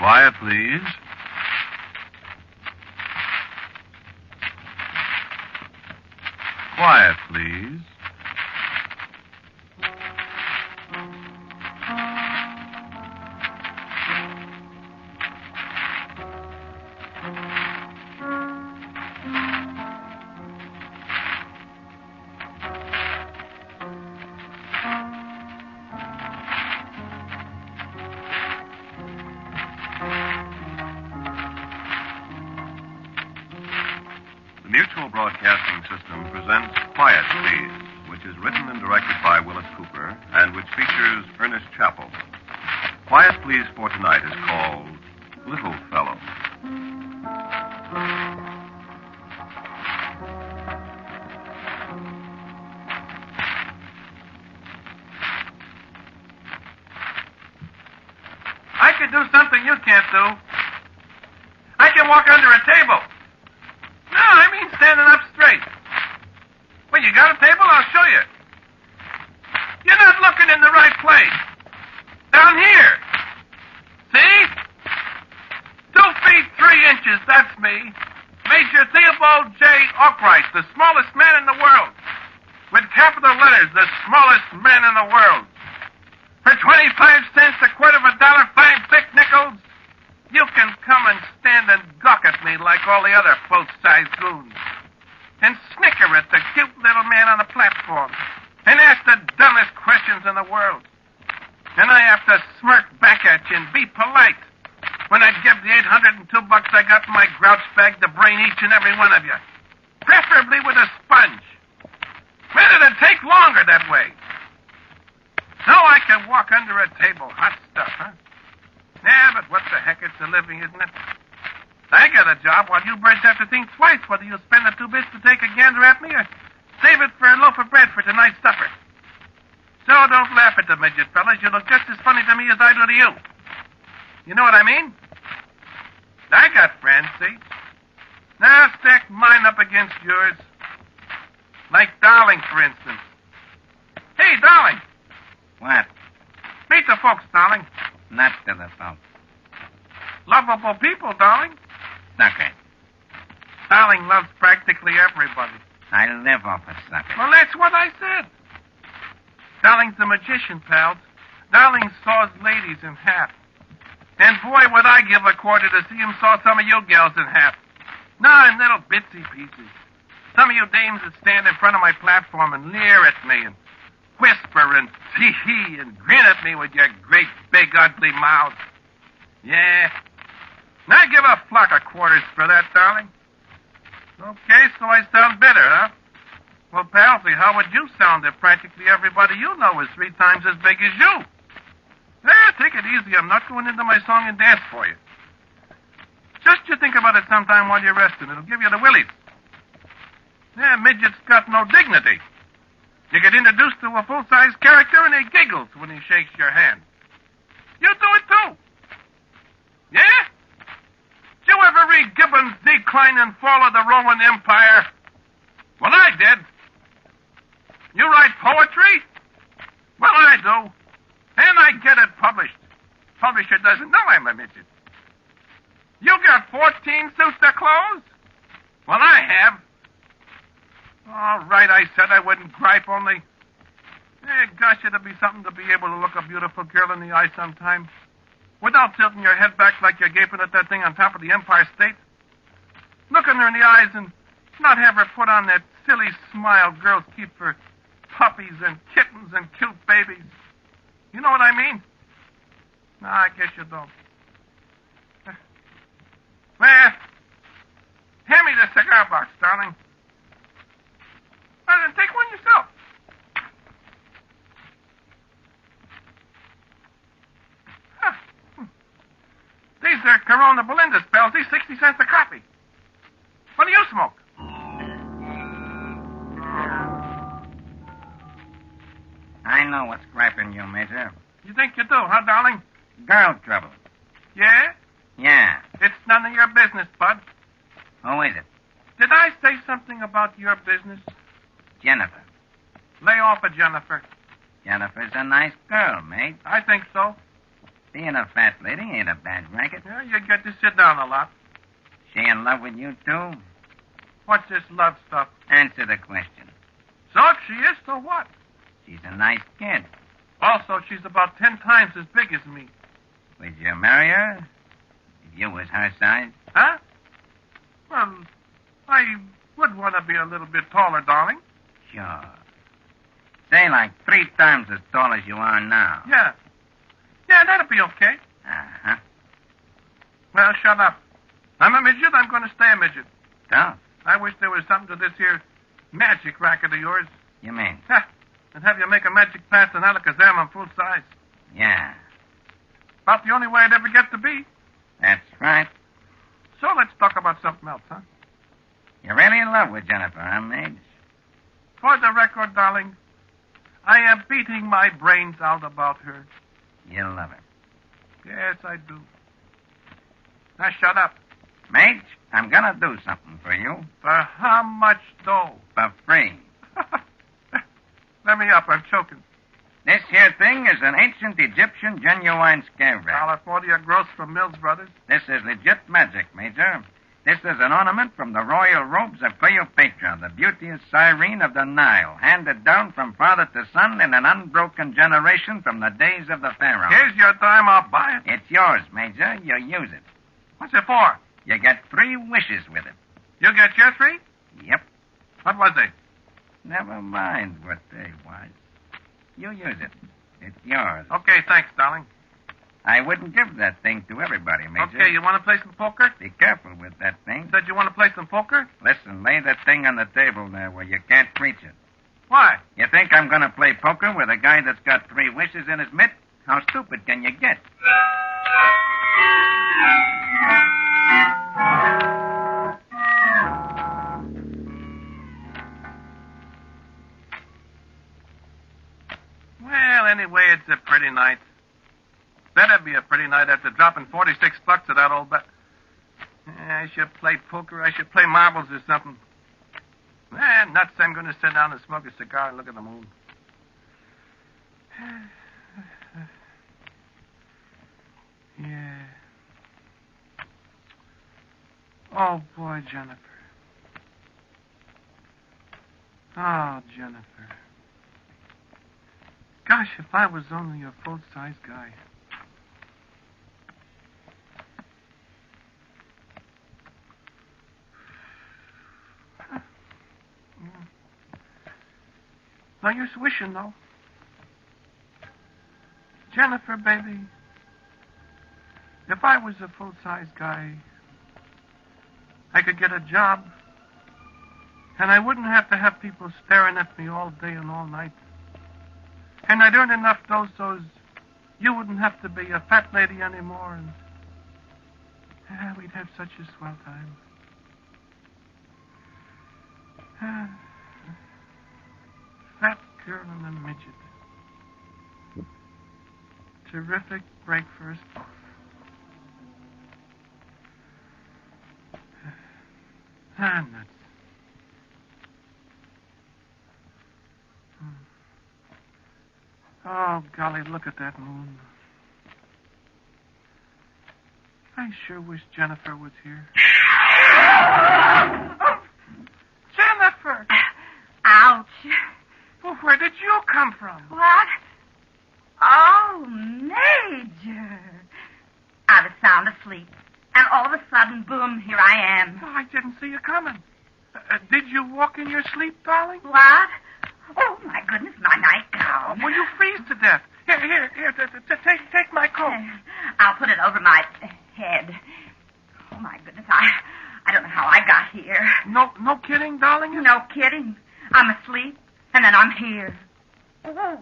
Quiet, please. Quiet, please. The Mutual Broadcasting System presents Quiet, Please, which is written and directed by Wyllis Cooper and which features Ernest Chappell. Quiet, Please for tonight is called Little Fellow. I can do something you can't do. I can walk under a table. No, I mean standing up straight. Well, you got a table? I'll show you. You're not looking in the right place. Down here. See? 2 feet 3 inches, that's me. Major Theobald J. Arkwright, the smallest man in the world. With capital letters, the smallest man in the world. For 25 cents, a quarter of a dollar, 5 thick nickels, you can come and stand and gawk at me like all the other full-size goons. And snicker at the cute little man on the platform. And ask the dumbest questions in the world. And I have to smirk back at you and be polite when I give the $802 I got in my grouch bag to brain each and every one of you. Preferably with a sponge. But it'd take longer that way. No, I can walk under a table. Hot stuff, huh? Yeah, but what the heck, it's a living, isn't it? I got a job while you birds have to think twice whether you'll spend the 2 bits to take a gander at me or save it for a loaf of bread for tonight's supper. So don't laugh at the midget, fellas. You look just as funny to me as I do to you. You know what I mean? I got friends, see? Now stack mine up against yours. Like Darling, for instance. Hey, Darling. What? Meet the folks, Darling. Not to the folks. Lovable people, Darling. Sucker. Darling loves practically everybody. I live off a sucker. Well, that's what I said. Darling's a magician, pals. Darling saws ladies in half. And boy, would I give a quarter to see him saw some of you gals in half. No, in little bitsy pieces. Some of you dames that stand in front of my platform and leer at me and whisper and tee-hee and grin at me with your great, big, ugly mouths. Yeah. Now give a flock of quarters for that, Darling. Okay, so I sound better, huh? Well, Palsy, how would you sound if practically everybody you know is 3 times as big as you? Take it easy. I'm not going into my song and dance for you. Just you think about it sometime while you're resting. It'll give you the willies. Yeah, midget's got no dignity. You get introduced to a full-size character and he giggles when he shakes your hand. You do it too. Yeah? Did you ever read Gibbon's Decline and Fall of the Roman Empire? Well, I did. You write poetry? Well, I do. And I get it published. Publisher doesn't know I'm a midget. You got 14 suits of clothes? Well, I have. All right, I said I wouldn't gripe, only... gosh, it'd be something to be able to look a beautiful girl in the eye sometime. Without tilting your head back like you're gaping at that thing on top of the Empire State. Looking her in the eyes and not have her put on that silly smile girls keep for puppies and kittens and cute babies. You know what I mean? No, I guess you don't. Well, hand me the cigar box, darling. Well, then take one yourself. These are Corona Belinda's, pals. These 60 cents a copy. What do you smoke? I know what's griping you, Major. You think you do, huh, darling? Girl trouble. Yeah? Yeah. It's none of your business, Bud. Who is it? Did I say something about your business? Jennifer. Lay off of Jennifer. Jennifer's a nice girl, mate. I think so. Being a fat lady ain't a bad racket. Yeah, you get to sit down a lot. She in love with you, too? What's this love stuff? Answer the question. So if she is, so what? She's a nice kid. Also, she's about 10 times as big as me. Would you marry her if you was her size? Huh? Well, I would want to be a little bit taller, darling. Sure. Say like 3 times as tall as you are now. Yeah. Yeah, that'll be okay. Uh-huh. Well, shut up. I'm a midget. I'm going to stay a midget. Tough. I wish there was something to this here magic racket of yours. You mean? Ha! And have you make a magic pass and Alakazam on full size. Yeah. About the only way I'd ever get to be. That's right. So let's talk about something else, huh? You're really in love with Jennifer, huh, Mage? For the record, darling, I am beating my brains out about her. You love her. Yes, I do. Now shut up. Mage, I'm gonna do something for you. For how much dough? For free. Let me up. I'm choking. This here thing is an ancient Egyptian genuine scare rat. $1.40 a gross from Mills Brothers. This is legit magic, Major. This is an ornament from the royal robes of Cleopatra, the beauteous Cyrene of the Nile, handed down from father to son in an unbroken generation from the days of the pharaoh. Here's your time. I'll buy it. It's yours, Major. You use it. What's it for? You get 3 wishes with it. You get your 3? Yep. What was they? Never mind what they was. You use it. It's yours. Okay, thanks, darling. I wouldn't give that thing to everybody, Major. Okay, you want to play some poker? Be careful with that thing. Said you want to play some poker? Listen, lay that thing on the table there where you can't reach it. Why? You think I'm going to play poker with a guy that's got 3 wishes in his mitt? How stupid can you get? Well, anyway, it's a pretty night. Better be a pretty night after dropping $46 to that old bet. I should play poker. I should play marbles or something. Nuts. I'm going to sit down and smoke a cigar and look at the moon. Yeah. Oh, boy, Jennifer. Oh, Jennifer. Gosh, if I was only a full-size guy. No use wishing, though. Jennifer, baby, if I was a full-size guy, I could get a job, and I wouldn't have to have people staring at me all day and all night. And I'd earn enough dough so you wouldn't have to be a fat lady anymore, and we'd have such a swell time. Fat girl and a midget. Terrific break for us both. Nuts. Oh, golly, look at that moon. I sure wish Jennifer was here. Oh, Jennifer! Ouch. Well, where did you come from? What? Oh, Major. I was sound asleep. And all of a sudden, boom, here I am. Oh, I didn't see you coming. Did you walk in your sleep, darling? What? Oh, my goodness, my nightgown. Will you freeze to death? Here, take my coat. I'll put it over my head. Oh, my goodness, I don't know how I got here. No kidding, darling? No kidding. I'm asleep, and then I'm here. Oh,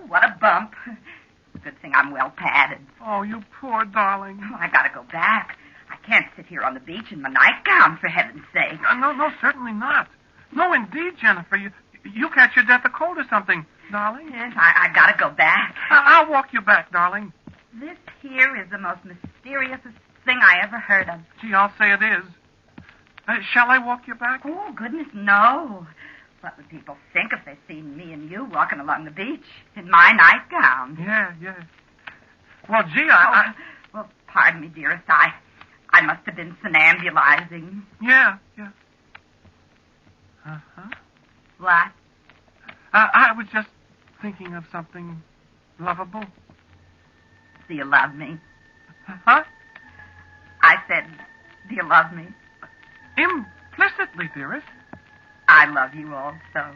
what a bump. Good thing I'm well padded. Oh, you poor darling. Oh, I gotta go back. I can't sit here on the beach in my nightgown, for heaven's sake. No, certainly not. No, indeed, Jennifer. You catch your death of cold or something, darling. Yes, I gotta go back. I'll walk you back, darling. This here is the most mysterious thing I ever heard of. Gee, I'll say it is. Shall I walk you back? Oh, goodness, no. What would people think if they seen me and you walking along the beach in my nightgown? Yeah. Well, gee, I... Well, pardon me, dearest. I must have been somnambulizing. Yeah. Uh-huh. What? I was just thinking of something lovable. Do you love me? Huh? I said, do you love me? Implicitly, dearest. I love you also.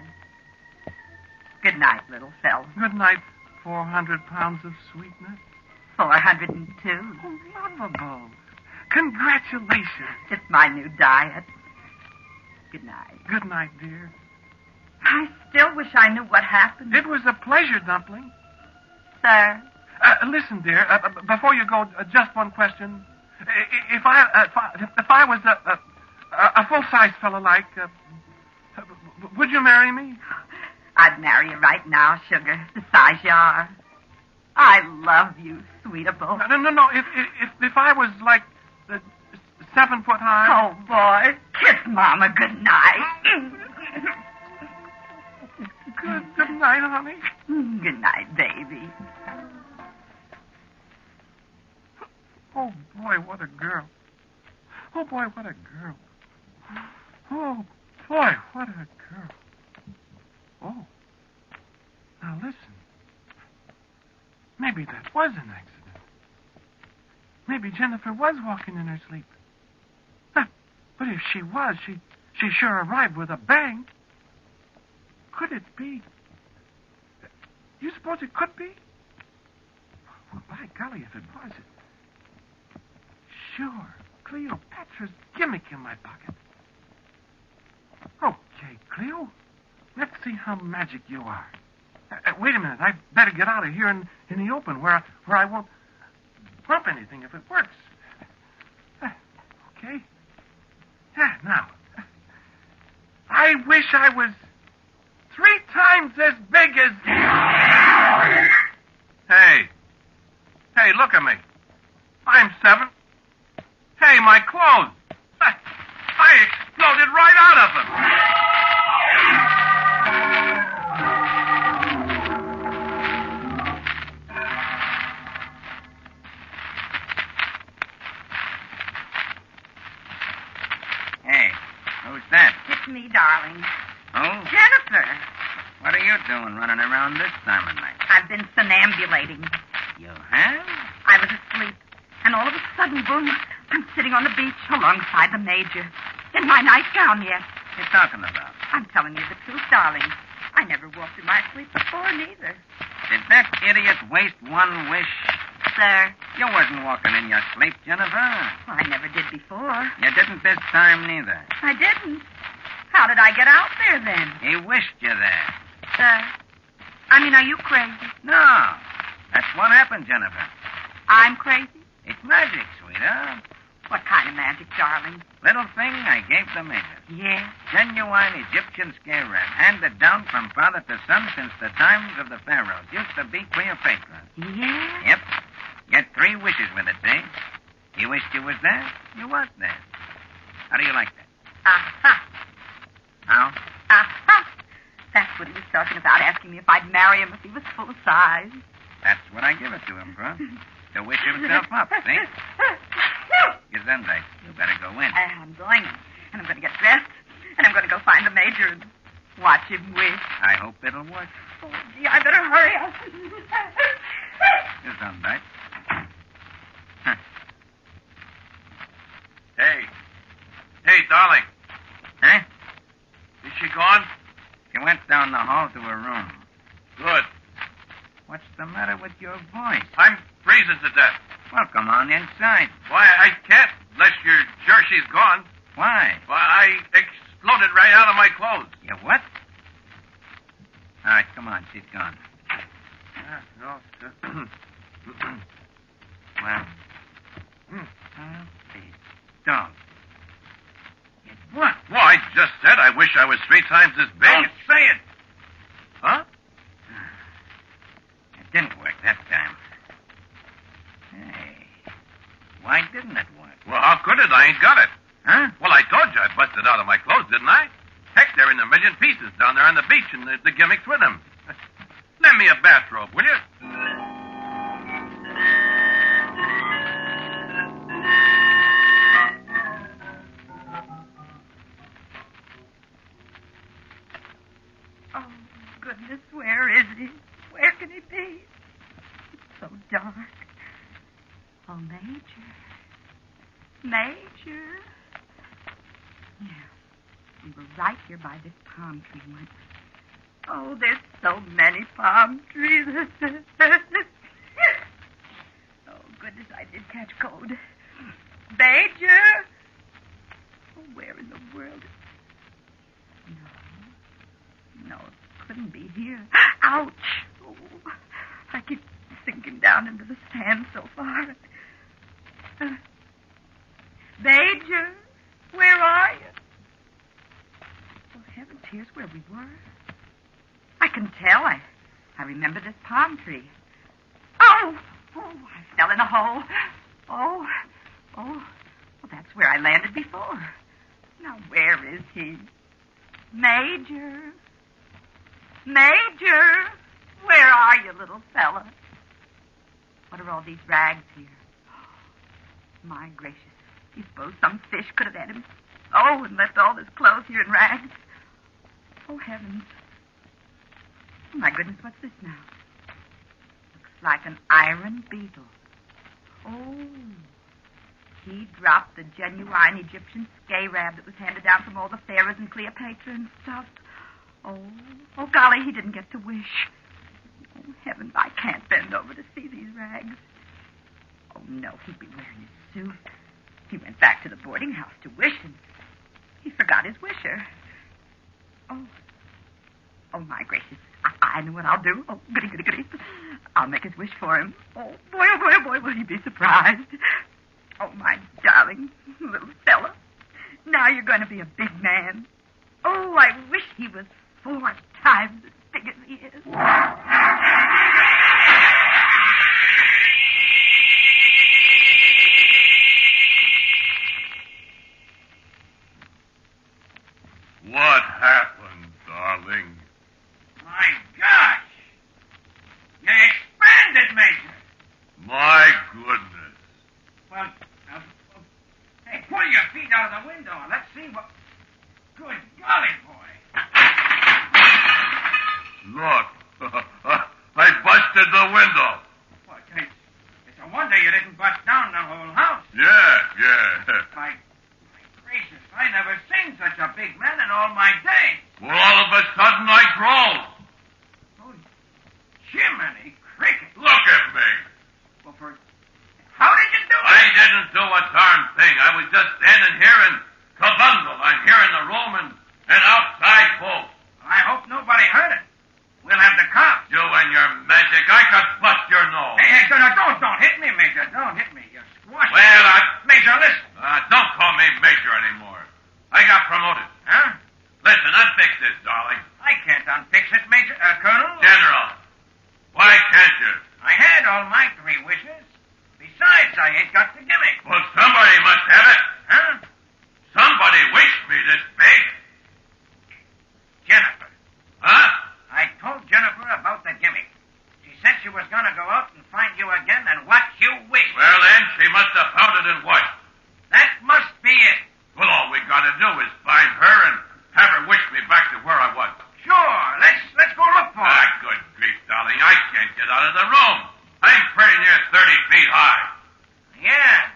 Good night, little fellow. Good night, 400 pounds of sweetness. 402. Oh, lovable. Congratulations. It's my new diet. Good night. Good night, dear. I still wish I knew what happened. It was a pleasure, Dumpling. Sir? Listen, dear, before you go, just one question. If I was a full-size fellow like, would you marry me? I'd marry you right now, sugar, the size you are. I love you, sweetable. No. If I was like 7 foot high. Oh, boy. Kiss Mama good night. Good night, honey. Good night, baby. Oh, boy, what a girl. Oh, boy, what a girl. Oh, boy, what a girl. Oh. Now, listen. Maybe that was an accident. Maybe Jennifer was walking in her sleep. But if she was, she sure arrived with a bang. Could it be? You suppose it could be? Well, by golly, if it was, Sure. Cleopatra's gimmick in my pocket. Okay, Cleo. Let's see how magic you are. Wait a minute. I'd better get out of here in the open where I won't bump anything if it works. Okay. Yeah, now. I wish I was 3 times as big as... Hey, look at me. I'm 7. Hey, my clothes. I exploded right out of them. Hey, who's that? It's me, darling. Who? Jennifer. What are you doing running around this time of night? I've been somnambulating. You have? I was asleep, and all of a sudden, boom, I'm sitting on the beach alongside the Major. In my nightgown, yes. What are you talking about? I'm telling you the truth, darling. I never walked in my sleep before, neither. Did that idiot waste one wish? Sir? You wasn't walking in your sleep, Jennifer. Well, I never did before. You didn't this time, neither. I didn't. How did I get out there, then? He wished you there. Sir? Are you crazy? No. That's what happened, Jennifer. I'm crazy? It's magic, sweetheart. What kind of magic, darling? Little thing I gave the Major. Yes? Genuine Egyptian scare rat, handed down from father to son since the times of the pharaohs. Used to be Cleopatra. Yes? Yep. Get 3 wishes with it, see? You wished you was there, you was there. How do you like that? Aha. How? Aha. That's what he was talking about, asking me if I'd marry him if he was full size. That's what I give it to him, bro. To wish himself up, see? Gesundheit. You better go in. I'm going, and I'm going to get dressed, and I'm going to go find the Major and watch him wish. I hope it'll work. Oh, gee, I better hurry up. Gesundheit. Hey, darling. Huh? Is she gone? She went down the hall to her room. Good. What's the matter with your voice? I'm freezing to death. Well, come on inside. Why, I can't unless you're sure she's gone. Why? Why, I exploded right out of my clothes. You what? All right, come on. She's gone. Well, please, don't. What? Well, I just said I wish I was 3 times as big. Don't say it. Huh? It didn't work that time. Hey, why didn't it work? Well, how could it? I ain't got it. Huh? Well, I told you I busted out of my clothes, didn't I? Heck, they're in a million pieces down there on the beach, and the gimmicks with them. Lend me a bathrobe, will you? goodness, where is he? Where can he be? It's so dark. Oh, Major. Major. Yeah, we were right here by this palm tree once. Oh, there's so many palm trees. Oh, goodness, I did catch cold. Major! Oh, where in the world? No, it couldn't be here. Ouch! Oh, I keep sinking down into the sand so far. Major, where are you? Oh, heavens, here's where we were. I can tell. I remember this palm tree. Oh, I fell in a hole. Oh, well, that's where I landed before. Now, where is he? Major, where are you, little fella? What are all these rags here? My gracious, you suppose some fish could have had him? Oh, and left all his clothes here in rags? Oh, heavens. Oh, my goodness, what's this now? Looks like an iron beetle. Oh, he dropped the genuine Egyptian scarab that was handed down from all the pharaohs and Cleopatra and stuff. Oh, golly, he didn't get to wish. Oh, heavens, I can't bend over to see these rags. Oh, no, he'd be wearing his suit. He went back to the boarding house to wish, and he forgot his wisher. Oh, my gracious. I know what I'll do. Oh, goody. I'll make his wish for him. Oh, boy, will he be surprised. Oh, my darling little fella. Now you're going to be a big man. Oh, I wish he was 4 times as big as he is. What happened, darling? My gosh! You expanded, Major. My goodness. Well, hey, pull your feet out of the window and let's see what... Good golly, boy. Look, I busted the window. Well, it's a wonder you didn't bust down the whole house. Yeah. My gracious, I never seen such a big man in all my days. Well, all of a sudden I grow. Oh, Jiminy Cricket. Look at me. Well, how did you do it? I didn't do a darn thing. I was just standing here and kabungle. I'm here in the room and outside both. I hope nobody heard it. We'll have the cops. You and your magic, I could bust your nose. Hey, don't hit me, Major. Don't hit me. You're squashing. Well, Major, listen. Don't call me Major anymore. I got promoted. Huh? Listen, unfix this, darling. I can't unfix it, Major. Colonel? General, why can't you? I had all my 3 wishes. Besides, I ain't got the gimmick. Well, somebody must have it. Huh? Somebody wished me this big. Jennifer. Huh? I told Jennifer about the gimmick. She said she was going to go out and find you again and what you wish. Well, then, she must have found it in what? That must be it. Well, all we got to do is find her and have her wish me back to where I was. Sure. Let's go look for her. Good grief, darling. I can't get out of the room. I'm pretty near 30 feet high. Yeah.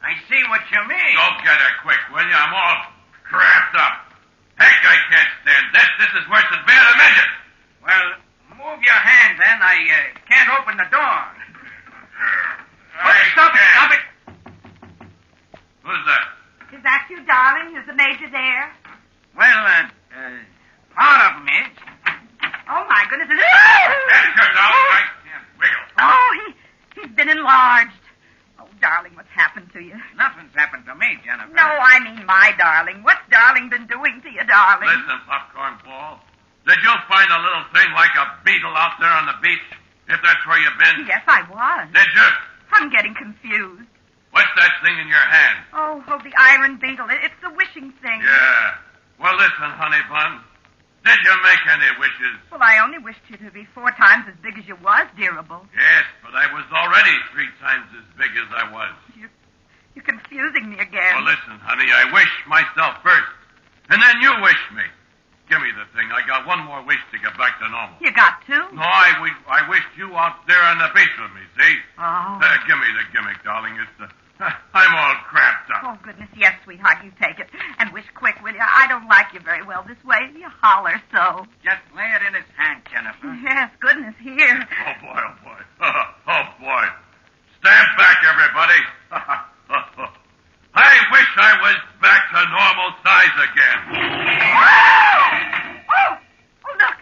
I see what you mean. Go get her quick, will you? I'm all cramped up. Heck, I can't stand this. This is worse than being a midget. Well, move your hand, then. I can't open the door. Stop it. Who's that? Is that you, darling? Is the Major there? Well, part of him is. Oh, my goodness. That's your darling. I can't wiggle. Oh, he's been enlarged. Oh, darling, what's happened to you? Nothing's happened to me, Jennifer. No, I mean my darling. What's darling been doing to you, darling? Listen, popcorn ball. Did you find a little thing like a beetle out there on the beach? If that's where you've been? Yes, I was. Did you? I'm getting confused. What's that thing in your hand? Oh, the iron beetle. It's the wishing thing. Yeah. Well, listen, honey bun. Did you make any wishes? Well, I only wished you to be 4 times as big as you was, dearable. Yes, but I was already 3 times as big as I was. You're confusing me again. Well, listen, honey, I wish myself first, and then you wish me. Give me the thing. I got one more wish to get back to normal. You got to? No, I wished you out there on the beach with me, see? Oh. Give me the gimmick, darling. I'm all cramped up. Oh, goodness, yes, sweetheart, you take it. And wish quick, will you? I don't like you very well this way. You holler so. Just lay it in his hand, Jennifer. Yes, goodness, here. Oh, boy, oh, boy. Oh, boy. Stand back, everybody. I wish I was back to normal size again. Oh, look.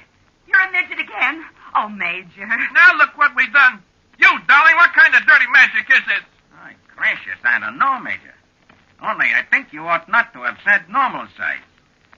You're a midget again. Oh, Major. Now look what we done. You, darling, what kind of dirty magic is this? My gracious, I don't know, Major. Only I think you ought not to have said normal size.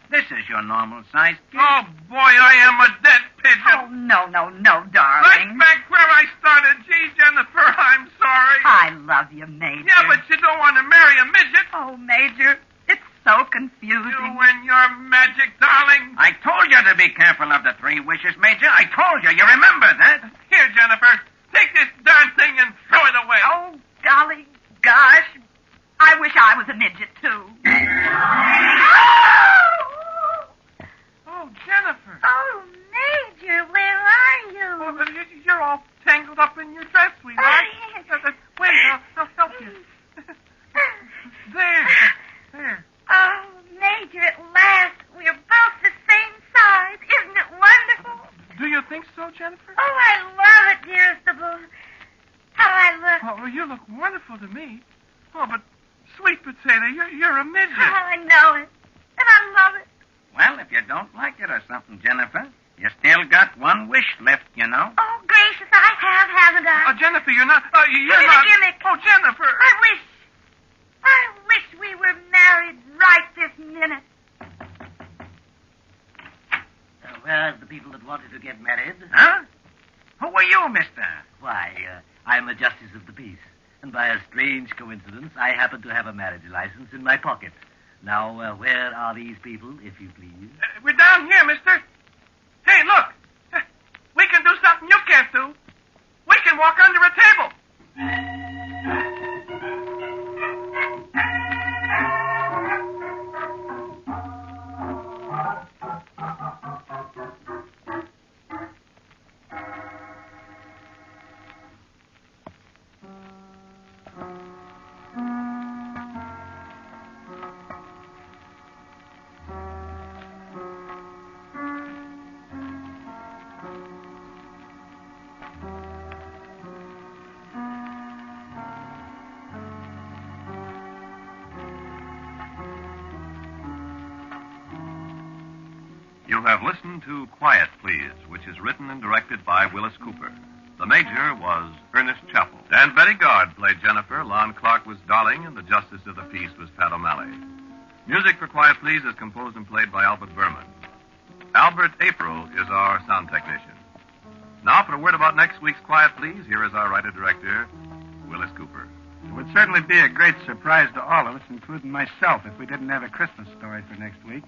This is your normal size, kid. Oh, boy, I am a dead pigeon. Oh, no, Right darling. back where I started. Gee, Jennifer, I'm sorry. I love you, Major. Yeah, but you don't want to marry a midget. Oh, Major, it's so confusing. You and your magic, darling. I told you to be careful of the 3 wishes, Major. I told you. You remember that? Here, Jennifer, take this darn thing and throw it away. Oh, golly gosh. I wish I was a midget, too. Oh, Jennifer. Oh, Major, where are you? Oh, you're all tangled up in your dress, sweetheart. Wait, I'll help you. There. Oh, Major, at last. We're both the same size. Isn't it wonderful? Do you think so, Jennifer? Oh, I love it, dearest of all. How I look. Oh, you look wonderful to me. Oh, but sweet potato, you're a midget. Oh, I know it. And I love it. Well, if you don't like it or something, Jennifer, you still got 1 wish left, you know. Oh, gracious, I have, haven't I? Oh, Jennifer, you're not. You're Give me not. the gimmick. Oh, Jennifer. I wish we were married right this minute. Where's the people that wanted to get married? Huh? Who are you, mister? Why, I'm a justice of the peace. And by a strange coincidence, I happen to have a marriage license in my pocket. Now, where are these people, if you please? We're down here, mister. Hey, look. We can do something you can't do. We can walk under a table. You have listened to Quiet, Please, which is written and directed by Wyllis Cooper. The Major was Ernest Chappell. And Betty Gard played Jennifer, Lon Clark was Darling, and the Justice of the Peace was Pat O'Malley. Music for Quiet, Please is composed and played by Albert Berman. Albert April is our sound technician. Now, for a word about next week's Quiet, Please, here is our writer-director, Wyllis Cooper. It would certainly be a great surprise to all of us, including myself, if we didn't have a Christmas story for next week.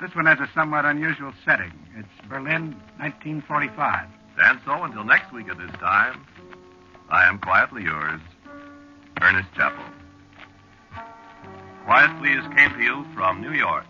This one has a somewhat unusual setting. It's Berlin, 1945. And so, until next week at this time, I am quietly yours, Ernest Chappell. Quiet, Please came to you from New York.